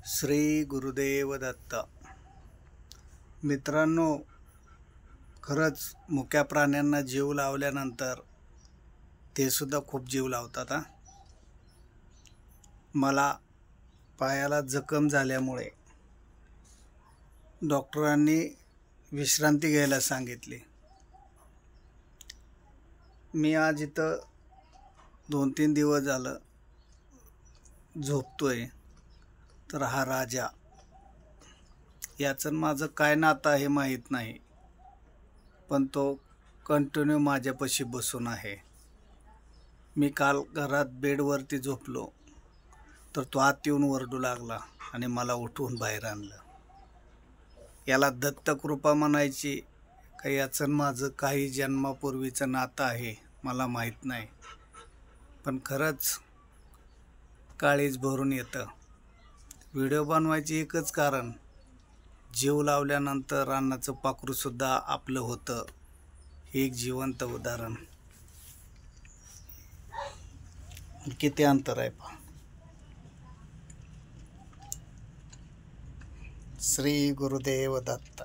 श्री गुरुदेव दत्त. मित्रांनो, खरंच मुक्या प्राण्यांना जीव लावल्यानंतर ते सुद्धा खूप जीव लावतात. मला पायाला जखम झाल्यामुळे डॉक्टरांनी विश्रांती घ्यायला सांगितली. मी आज इथं 2-3 दिवस झालं झोपतोय. तर हा राजा, याचं माझं काय नातं आहे माहीत नाही, पण तो कंटिन्यू माझ्यापाशी बसून आहे. मी काल घरात बेडवरती झोपलो तर तो आत येऊन ओरडू लागला आणि मला उठवून बाहेर आणलं. याला दत्तकृपा म्हणायची का याचं माझं काही जन्मापूर्वीचं नातं आहे मला माहीत नाही, पण खरंच काळीज भरून येतं. व्हिडिओ बनवायचे एकच कारण, जीव लावल्यानंतर अन्नाचं पाखरूसुद्धा आपलं होतं. हे एक जिवंत उदाहरण. किती अंतर आहे पहा. श्री गुरुदेव दत्त.